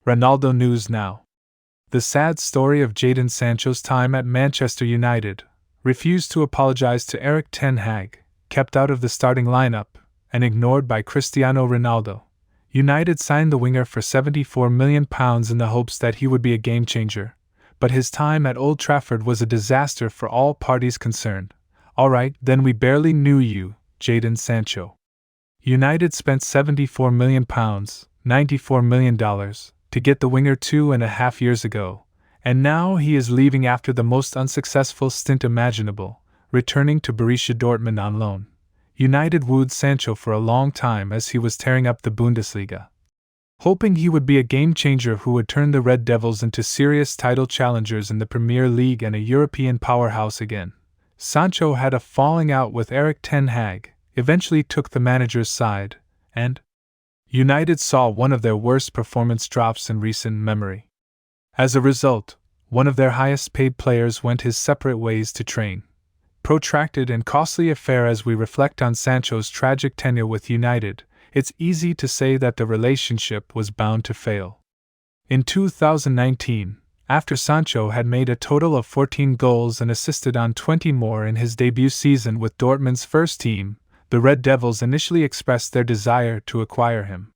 Ronaldo News Now. The sad story of Jadon Sancho's time at Manchester United, refused to apologize to Erik ten Hag, kept out of the starting lineup, and ignored by Cristiano Ronaldo. United signed the winger for £74 million in the hopes that he would be a game-changer, but his time at Old Trafford was a disaster for all parties concerned. Alright, then we barely knew you, Jadon Sancho. United spent £74 million, $94 million, to get the winger 2.5 years ago, and now he is leaving after the most unsuccessful stint imaginable, returning to Borussia Dortmund on loan. United wooed Sancho for a long time as he was tearing up the Bundesliga, hoping he would be a game-changer who would turn the Red Devils into serious title challengers in the Premier League and a European powerhouse again. Sancho had a falling out with Erik ten Hag, eventually took the manager's side, and United saw one of their worst performance drops in recent memory. As a result, one of their highest-paid players went his separate ways to train. Protracted and costly affair. As we reflect on Sancho's tragic tenure with United, it's easy to say that the relationship was bound to fail. In 2019, after Sancho had made a total of 14 goals and assisted on 20 more in his debut season with Dortmund's first team, the Red Devils initially expressed their desire to acquire him.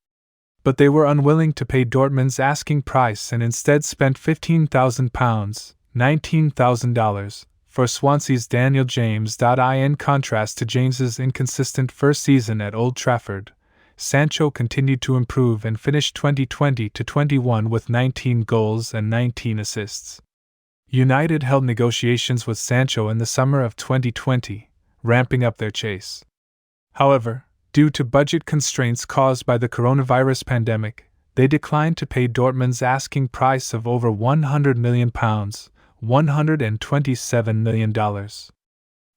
But they were unwilling to pay Dortmund's asking price and instead spent £15,000, $19,000, for Swansea's Daniel James. In contrast to James's inconsistent first season at Old Trafford, Sancho continued to improve and finished 2020-21 with 19 goals and 19 assists. United held negotiations with Sancho in the summer of 2020, ramping up their chase. However, due to budget constraints caused by the coronavirus pandemic, they declined to pay Dortmund's asking price of over £100 million, $127 million.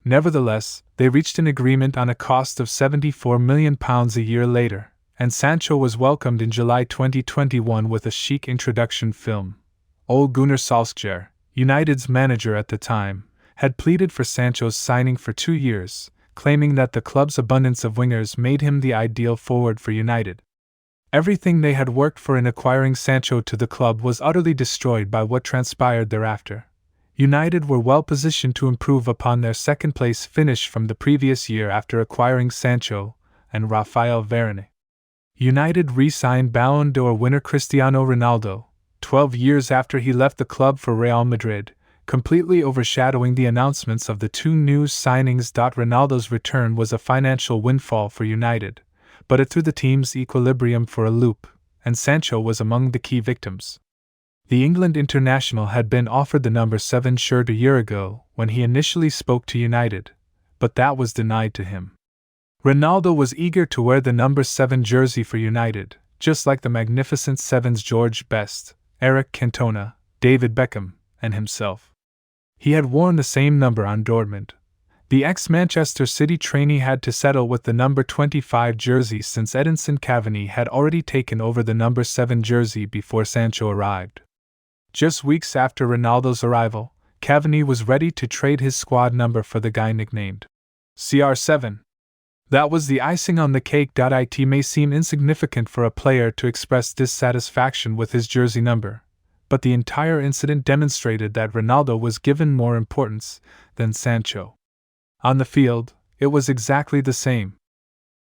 Nevertheless, they reached an agreement on a cost of £74 million a year later, and Sancho was welcomed in July 2021 with a chic introduction film. Ole Gunnar Solskjaer, United's manager at the time, had pleaded for Sancho's signing for 2 years, claiming that the club's abundance of wingers made him the ideal forward for United. Everything they had worked for in acquiring Sancho to the club was utterly destroyed by what transpired thereafter. United were well positioned to improve upon their second-place finish from the previous year after acquiring Sancho and Raphael Varane. United re-signed Ballon d'Or winner Cristiano Ronaldo, 12 years after he left the club for Real Madrid, completely overshadowing the announcements of the two new signings. Ronaldo's return was a financial windfall for United, but it threw the team's equilibrium for a loop, and Sancho was among the key victims. The England international had been offered the number 7 shirt a year ago when he initially spoke to United, but that was denied to him. Ronaldo was eager to wear the number 7 jersey for United, just like the magnificent Sevens George Best, Eric Cantona, David Beckham, and himself. He had worn the same number on Dortmund. The ex-Manchester City trainee had to settle with the number 25 jersey since Edinson Cavani had already taken over the number 7 jersey before Sancho arrived. Just weeks after Ronaldo's arrival, Cavani was ready to trade his squad number for the guy nicknamed CR7. That was the icing on the cake. It may seem insignificant for a player to express dissatisfaction with his jersey number, but the entire incident demonstrated that Ronaldo was given more importance than Sancho. On the field, it was exactly the same.